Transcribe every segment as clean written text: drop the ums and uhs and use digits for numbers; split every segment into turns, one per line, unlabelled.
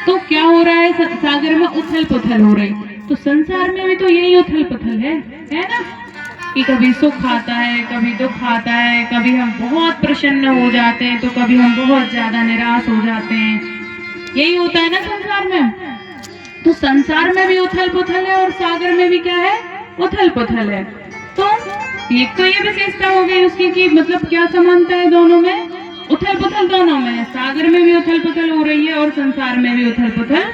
तो क्या हो रहा है, सागर में उथल पुथल हो रही। तो संसार में भी तो यही उथल पुथल है ना, कि कभी सुख आता है, कभी दुख आता है, कभी हम बहुत प्रसन्न हो जाते हैं तो कभी हम बहुत ज्यादा निराश हो जाते हैं। यही होता है ना संसार में। तो संसार में भी उथल पुथल है और सागर में भी क्या है, उथल पुथल है। तो एक तो ये विशेषता हो गई उसकी कि मतलब क्या समानता है दोनों में, उथल पुथल दोनों में है। सागर में भी उथल पुथल हो रही है और संसार में भी उथल पुथल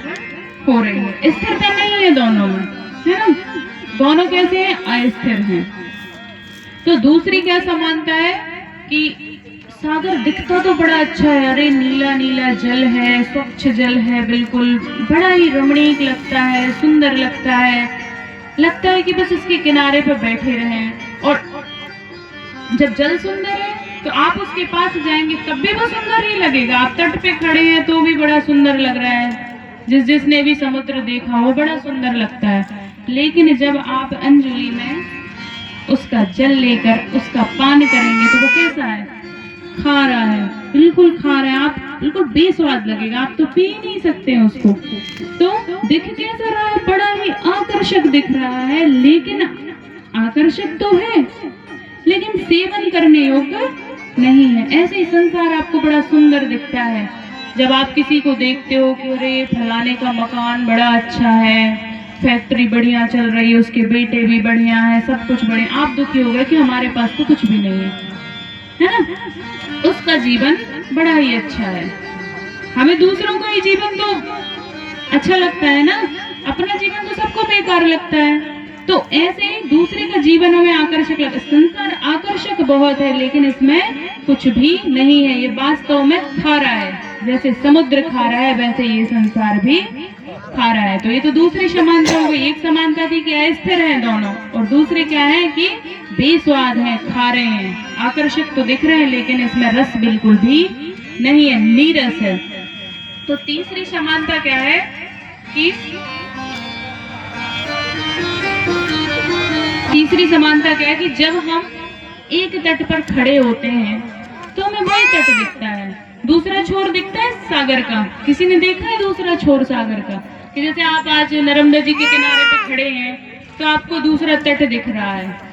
हो रही है। स्थिरता नहीं है दोनों में, है ना। दोनों कैसे हैं, अस्थिर हैं। तो दूसरी क्या समानता है कि सागर दिखता तो बड़ा अच्छा है, अरे नीला नीला जल है, स्वच्छ जल है, बिल्कुल बड़ा ही रमणीक लगता है, सुंदर लगता है कि बस इसके किनारे पर बैठे रहें। और जब जल सुंदर है तो आप उसके पास जाएंगे तब भी वो सुंदर ही लगेगा। आप तट पे खड़े हैं तो भी बड़ा सुंदर लग रहा है, जिसने भी समुद्र देखा वो बड़ा सुंदर लगता है। लेकिन जब आप अंजलि में उसका जल लेकर उसका पान करेंगे तो वो कैसा है, खारा है, बिल्कुल खारा है, आप बिल्कुल बेस्वाद लगेगा, आप तो पी नहीं सकते हैं उसको। तो दिख कैसा रहा है, बड़ा ही आकर्षक दिख रहा है, लेकिन आकर्षक तो है लेकिन सेवन करने योग्य नहीं है। ऐसे ही संसार आपको बड़ा सुंदर दिखता है। जब आप किसी को देखते हो कि अरे फलाने का मकान बड़ा अच्छा है, फैक्ट्री बढ़िया चल रही है, उसके बेटे भी बढ़िया है, सब कुछ बढ़िया, आप दुखी हो गए कि हमारे पास तो कुछ भी नहीं है ना। उसका जीवन बड़ा ही अच्छा है। हमें दूसरों का ही जीवन तो अच्छा लगता है ना, अपना जीवन तो सबको बेकार लगता है। तो ऐसे ही दूसरे का जीवन हमें आकर्षक लगता है। संसार आकर्षक बहुत है लेकिन इसमें कुछ भी नहीं है, ये वास्तव में खारा है। जैसे समुद्र खारा है वैसे ये संसार भी खारा है। तो ये तो दूसरी समानता हो गई। एक समानता थी कि अस्थिर है दोनों, और दूसरे क्या है कि बेस्वाद है, खारे हैं। आकर्षक तो दिख रहे हैं लेकिन इसमें रस बिल्कुल भी नहीं है, नीरस है। तो तीसरी समानता क्या है कि तीसरी समानता क्या है कि जब हम एक तट पर खड़े होते हैं तो हमें वही तट दिखता है, दूसरा छोर दिखता है सागर का। किसी ने देखा है दूसरा छोर सागर का? कि जैसे आप आज नर्मदा जी के किनारे पे खड़े हैं तो आपको दूसरा तट दिख रहा है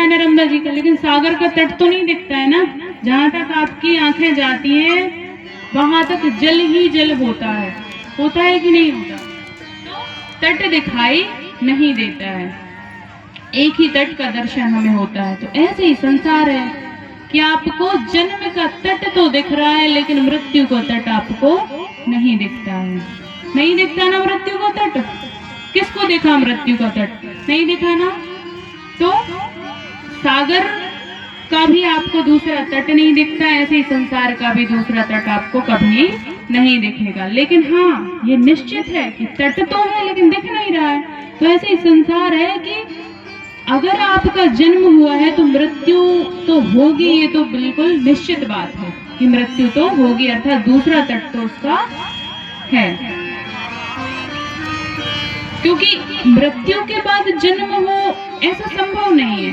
नर्मदा जी का, लेकिन सागर का तट तो नहीं दिखता है ना। जहां तक आपकी आंखें जाती हैं वहां तक जल ही जल होता है कि नहीं होता? तो तट दिखाई नहीं देता है, एक ही तट का दर्शन हमें होता है। तो ऐसे ही संसार है कि आपको जन्म का तट तो दिख रहा है लेकिन मृत्यु का तट आपको नहीं दिखता है। नहीं दिखता ना मृत्यु का तट। किसको देखा मृत्यु का तट? नहीं दिखा ना। तो सागर का भी आपको दूसरा तट नहीं दिखता, ऐसे ही संसार का भी दूसरा तट आपको कभी नहीं दिखेगा। लेकिन हाँ, ये निश्चित है कि तट तो है लेकिन दिख नहीं रहा है। तो ऐसे ही संसार है कि अगर आपका जन्म हुआ है तो मृत्यु तो होगी, ये तो बिल्कुल निश्चित बात है कि मृत्यु तो होगी, अर्थात दूसरा तट तो उसका है। क्योंकि मृत्यु के बाद जन्म हो ऐसा संभव नहीं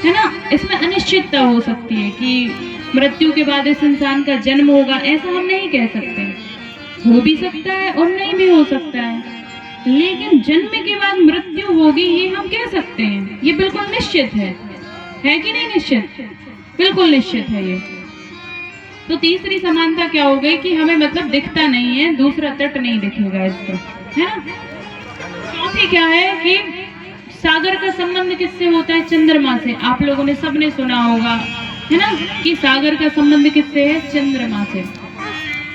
है ना। इसमें अनिश्चितता हो सकती है कि मृत्यु के बाद इस इंसान का जन्म होगा, ऐसा हम नहीं कह सकते। हो भी सकता है और नहीं भी हो सकता है, लेकिन जन्म के बाद मृत्यु होगी ये हम कह सकते हैं। ये बिल्कुल निश्चित है कि नहीं निश्चित? बिल्कुल निश्चित है ये। तो तीसरी समानता क्या हो गई कि हमें मतलब दिखता नहीं है, दूसरा तट नहीं दिखेगा इसको, है ना। चौथी क्या है कि सागर का संबंध किससे होता है? चंद्रमा से। आप लोगों ने सबने सुना होगा, है ना, कि सागर का संबंध किससे है? चंद्रमा से।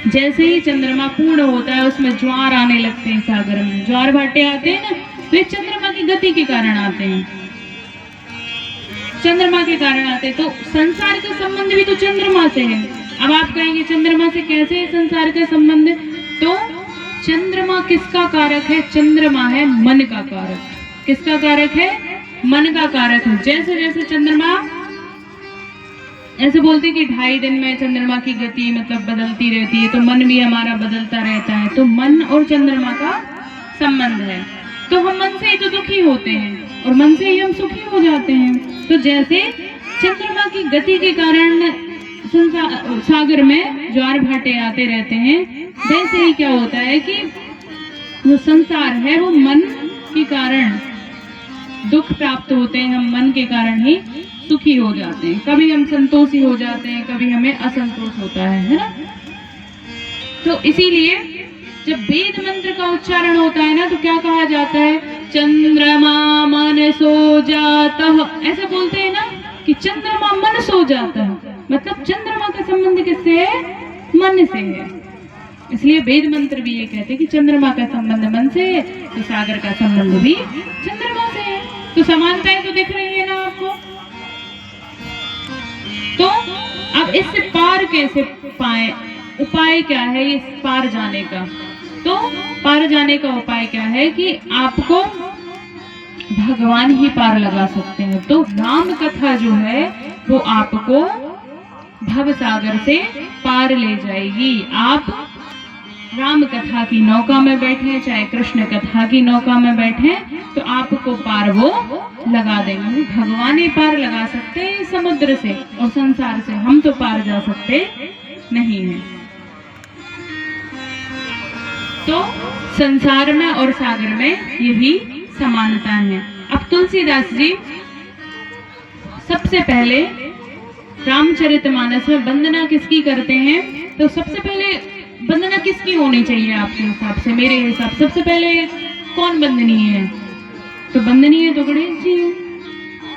जैसे ही चंद्रमा पूर्ण होता है उसमें ज्वार आने लगते हैं, सागर में ज्वार भाटे आते हैं ना, तो ये चंद्रमा की गति के कारण आते हैं, चंद्रमा के कारण आते हैं। तो संसार का संबंध भी तो चंद्रमा से है। अब आप कहेंगे चंद्रमा से कैसे है संसार का संबंध? तो चंद्रमा किसका कारक है? चंद्रमा है मन का कारक। किसका कारक है? मन का कारक है। जैसे जैसे चंद्रमा, ऐसे बोलते कि 2.5 दिन में चंद्रमा की गति मतलब बदलती रहती है, तो मन भी हमारा बदलता रहता है। तो मन और चंद्रमा का संबंध है। तो हम मन से ही तो दुखी होते हैं और मन से ही हम सुखी हो जाते हैं। तो जैसे चंद्रमा की गति के कारण सागर में ज्वार भाटे आते रहते हैं, वैसे ही क्या होता है कि जो संसार है वो मन के कारण दुख प्राप्त होते हैं, हम मन के कारण ही सुखी हो जाते हैं। कभी हम संतोषी हो जाते हैं, कभी हमें असंतोष होता है ना। तो इसीलिए जब वेद मंत्र का उच्चारण होता है ना, तो क्या कहा जाता है, चंद्रमा मन सो जाता, ऐसा बोलते हैं ना कि चंद्रमा मन सो जाता है, मतलब चंद्रमा का संबंध किससे है, मन से है। इसलिए वेद मंत्र भी ये कहते हैं कि चंद्रमा का संबंध मन से है, तो सागर का संबंध भी चंद्रमा से है। तो समानताएं तो दिख रही है ना आपको। तो अब इससे पार कैसे पाए, उपाय क्या है इस पार जाने का। तो पार जाने का उपाय क्या है कि आपको भगवान ही पार लगा सकते हैं। तो राम कथा जो है वो आपको भव सागर से पार ले जाएगी। आप राम कथा की नौका में बैठे, चाहे कृष्ण कथा की नौका में बैठे, तो आपको पार वो लगा देंगे। भगवान ही पार लगा सकते हैं समुद्र से और संसार से, हम तो पार जा सकते नहीं हैं। तो संसार में और सागर में यही समानता है। अब तुलसीदास जी सबसे पहले रामचरितमानस में वंदना किसकी करते हैं, तो सबसे पहले वंदना किसकी होनी चाहिए आपके हिसाब से, मेरे हिसाब से सबसे पहले कौन वंदनीय है, तो वंदनीय तो गणेश जी है।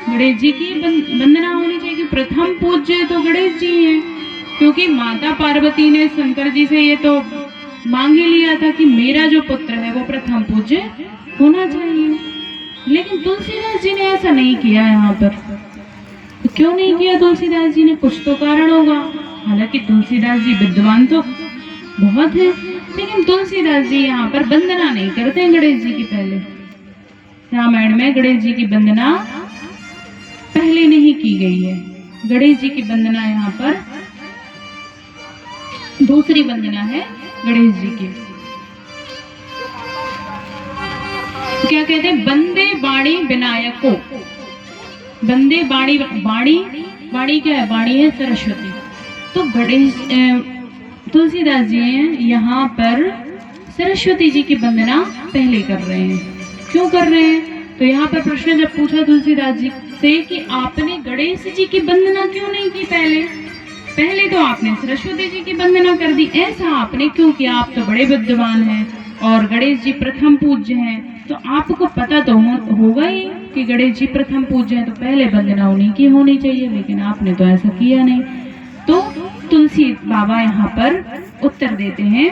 गणेश जी की वंदना होनी चाहिए। प्रथम पूज्य तो गणेश जी हैं, क्योंकि माता पार्वती ने शंकर जी से ये तो मांग ही लिया था कि मेरा जो पुत्र है वो प्रथम पूज्य होना चाहिए। लेकिन तुलसीदास जी ने ऐसा नहीं किया यहाँ पर। तो क्यों नहीं किया तुलसीदास जी ने, कुछ तो कारण होगा। हालांकि तुलसीदास जी विद्वान तो बहुत है, लेकिन तुलसीदास जी यहाँ पर वंदना नहीं करते हैं गणेश जी की। पहले रामायण में गणेश जी की वंदना पहले नहीं की गई है। गणेश जी की वंदना यहाँ पर दूसरी वंदना है गणेश जी की। क्या कहते हैं, वंदे वाणी विनायको। वंदे वाणी, वाणी वाणी क्या है, वाणी है सरस्वती। तो गणेश तुलसीदास जी यहाँ पर सरस्वती जी की वंदना पहले कर रहे हैं। क्यों कर रहे हैं, तो यहाँ पर प्रश्न जब पूछा तुलसीदास जी से कि आपने गणेश जी की वंदना क्यों नहीं की पहले, पहले तो आपने सरस्वती जी की वंदना कर दी, ऐसा आपने क्यों किया, आप तो बड़े विद्वान हैं और गणेश जी प्रथम पूज्य हैं, तो आपको पता तो होगा ही कि गणेश जी प्रथम पूज्य हैं, तो पहले वंदना उन्हीं की होनी चाहिए, लेकिन आपने तो ऐसा किया नहीं। तो तुलसी बाबा यहाँ पर उत्तर देते हैं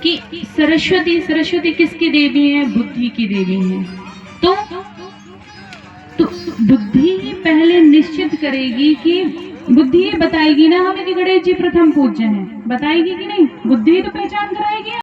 कि सरस्वती किसकी देवी है, बुद्धि की देवी है। तो बुद्धि ही पहले निश्चित करेगी कि, बुद्धि ये बताएगी ना हमें कि गणेश जी प्रथम पूज्य हैं, बताएगी कि नहीं, बुद्धि तो पहचान कराएगी।